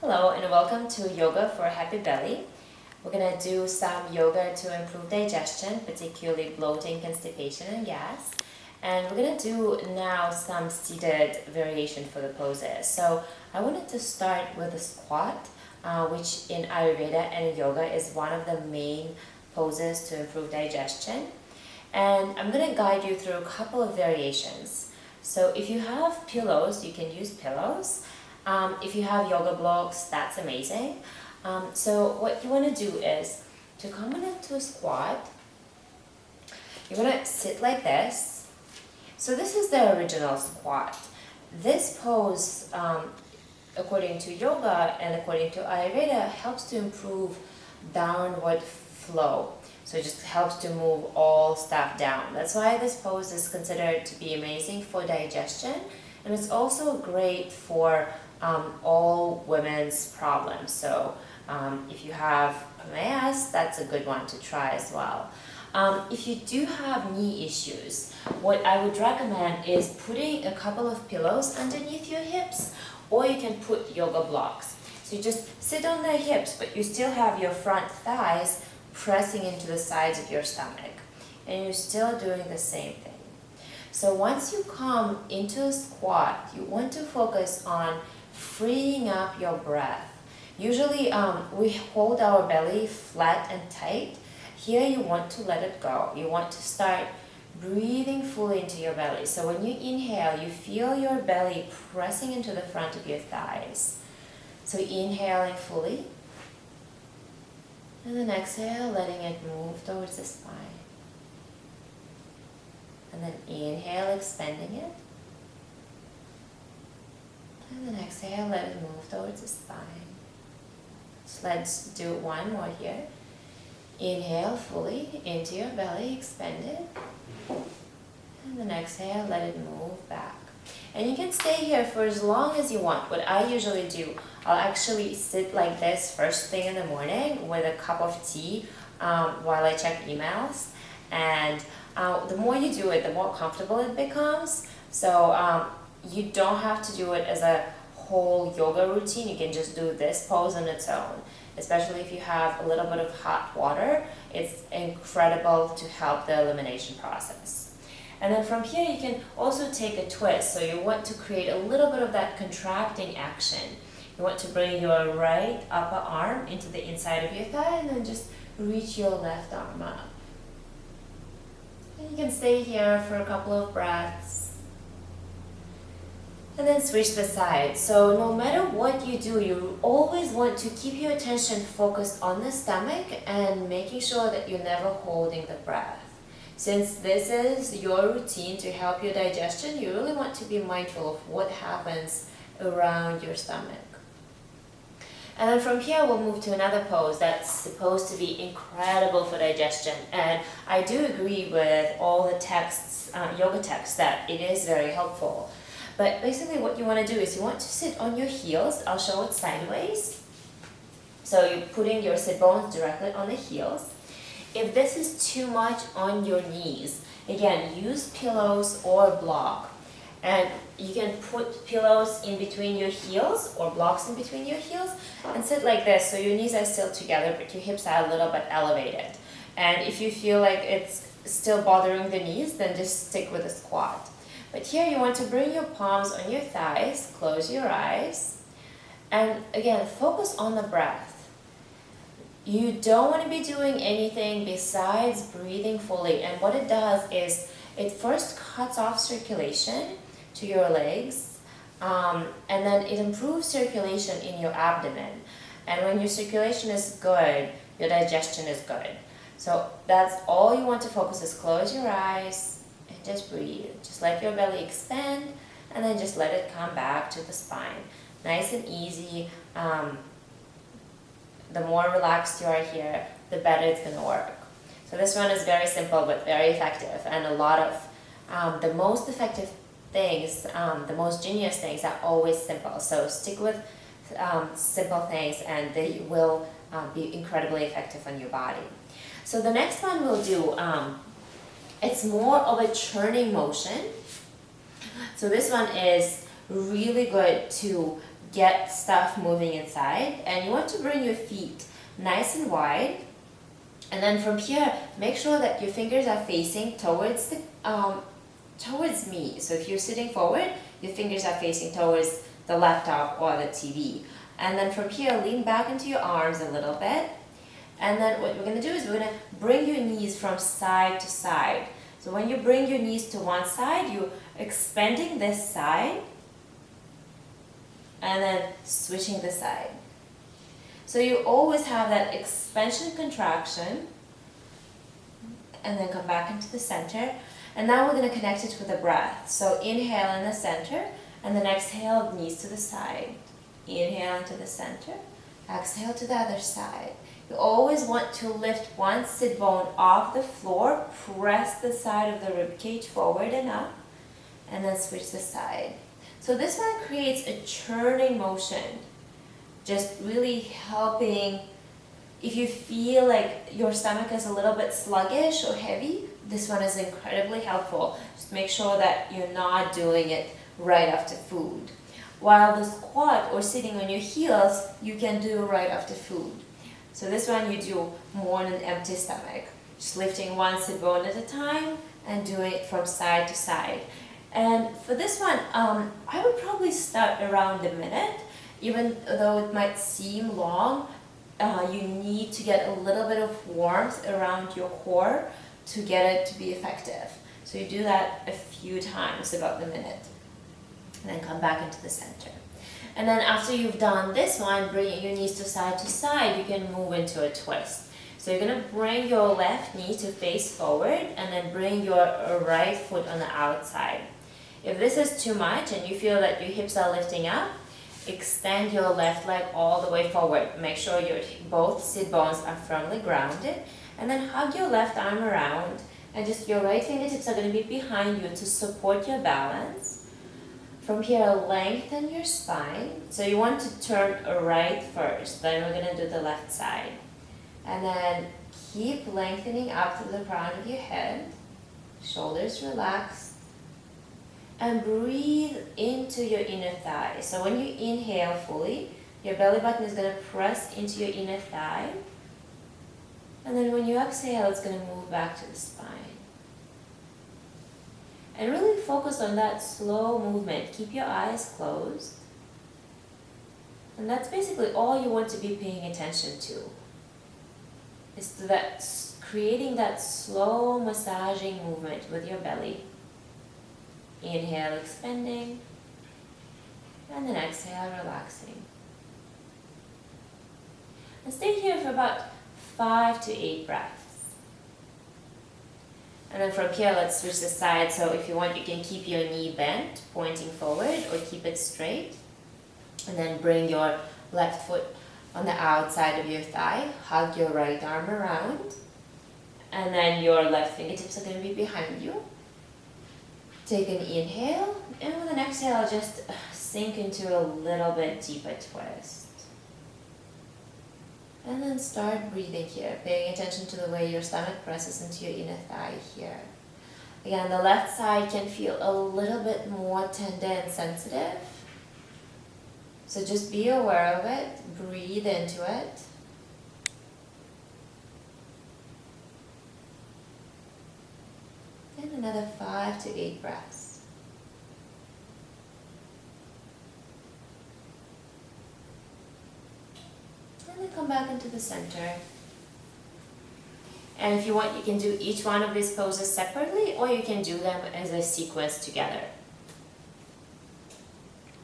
Hello and welcome to Yoga for a Happy Belly. We're going to do some yoga to improve digestion, particularly bloating, constipation, and gas. And we're going to do now some seated variation for the poses. So I wanted to start with a squat, which in Ayurveda and yoga is one of the main poses to improve digestion. And I'm going to guide you through a couple of variations. So if you have pillows, you can use pillows. If you have yoga blocks, that's amazing. So what you want to do is to come into a squat. You're going to sit like this. So this is the original squat. This pose, according to yoga and according to Ayurveda, helps to improve downward flow. So it just helps to move all stuff down. That's why this pose is considered to be amazing for digestion. And it's also great for all women's problems. So if you have PMS, that's a good one to try as well. If you do have knee issues, what I would recommend is putting a couple of pillows underneath your hips, or you can put yoga blocks. So you just sit on the hips, but you still have your front thighs pressing into the sides of your stomach, and you're still doing the same thing. So once you come into a squat, you want to focus on freeing up your breath. Usually we hold our belly flat and tight. Here you want to let it go. You want to start breathing fully into your belly. So when you inhale, you feel your belly pressing into the front of your thighs. So inhaling fully. And then exhale, letting it move towards the spine. And then inhale, expanding it. And then exhale, let it move towards the spine. So let's do one more here. Inhale fully into your belly, expand it. And then exhale, let it move back. And you can stay here for as long as you want. What I usually do, I'll actually sit like this first thing in the morning with a cup of tea while I check emails. And the more you do it, the more comfortable it becomes. So you don't have to do it as a whole yoga routine. You can just do this pose on its own. Especially if you have a little bit of hot water, it's incredible to help the elimination process. And then from here, you can also take a twist. So you want to create a little bit of that contracting action. You want to bring your right upper arm into the inside of your thigh and then just reach your left arm up. And you can stay here for a couple of breaths. And then switch the side. So no matter what you do, you always want to keep your attention focused on the stomach and making sure that you're never holding the breath. Since this is your routine to help your digestion, you really want to be mindful of what happens around your stomach. And then from here, we'll move to another pose that's supposed to be incredible for digestion. And I do agree with all the texts, yoga texts, that it is very helpful. But basically what you want to do is you want to sit on your heels. I'll show it sideways. So you're putting your sit bones directly on the heels. If this is too much on your knees, again, use pillows or block. And you can put pillows in between your heels or blocks in between your heels and sit like this. So your knees are still together, but your hips are a little bit elevated. And if you feel like it's still bothering the knees, then just stick with a squat. But here you want to bring your palms on your thighs, close your eyes, and again, focus on the breath. You don't want to be doing anything besides breathing fully. And what it does is it first cuts off circulation to your legs, and then it improves circulation in your abdomen. And when your circulation is good, your digestion is good. So that's all you want to focus is close your eyes, just breathe. Just let your belly expand and then just let it come back to the spine. Nice and easy. The more relaxed you are here, the better it's going to work. So this one is very simple but very effective, and a lot of the most effective things, the most genius things are always simple. So stick with simple things and they will be incredibly effective on your body. So the next one we'll do, it's more of a churning motion. So this one is really good to get stuff moving inside, and you want to bring your feet nice and wide. And then from here, make sure that your fingers are facing towards me. So if you're sitting forward, your fingers are facing towards the laptop or the TV. And then from here, lean back into your arms a little bit. And then what we're going to do is we're going to bring your knees from side to side. So when you bring your knees to one side, you're expanding this side and then switching the side. So you always have that expansion, contraction, and then come back into the center. And now we're going to connect it with the breath. So inhale in the center, and then exhale, knees to the side. Inhale into the center, exhale to the other side. You always want to lift one sit bone off the floor, press the side of the rib cage forward and up, and then switch the side. So this one creates a churning motion, just really helping. If you feel like your stomach is a little bit sluggish or heavy, this one is incredibly helpful. Just make sure that you're not doing it right after food. While the squat or sitting on your heels, you can do right after food. So this one you do more on an empty stomach, just lifting one sit bone at a time and doing it from side to side. And for this one, I would probably start around a minute. Even though it might seem long, you need to get a little bit of warmth around your core to get it to be effective. So you do that a few times, about a minute, and then come back into the center. And then after you've done this one, bring your knees to side, you can move into a twist. So you're going to bring your left knee to face forward and then bring your right foot on the outside. If this is too much and you feel that your hips are lifting up, extend your left leg all the way forward. Make sure your both sit bones are firmly grounded, and then hug your left arm around, and just your right fingertips are going to be behind you to support your balance. From here, lengthen your spine. So you want to turn right first, then we're going to do the left side. And then keep lengthening up to the crown of your head, shoulders relaxed. And breathe into your inner thigh. So when you inhale fully, your belly button is going to press into your inner thigh. And then when you exhale, it's going to move back to the spine. And really focus on that slow movement. Keep your eyes closed. And that's basically all you want to be paying attention to. Is to that, creating that slow massaging movement with your belly. Inhale, expanding, and then exhale, relaxing. And stay here for about 5 to 8 breaths. And then from here, let's switch the side. So if you want, you can keep your knee bent, pointing forward, or keep it straight. And then bring your left foot on the outside of your thigh. Hug your right arm around. And then your left fingertips are going to be behind you. Take an inhale, and with an exhale, just sink into a little bit deeper twist. And then start breathing here, paying attention to the way your stomach presses into your inner thigh here. Again, the left side can feel a little bit more tender and sensitive. So just be aware of it, breathe into it. And another 5 to 8 breaths. And then come back into the center. And if you want, you can do each one of these poses separately, or you can do them as a sequence together.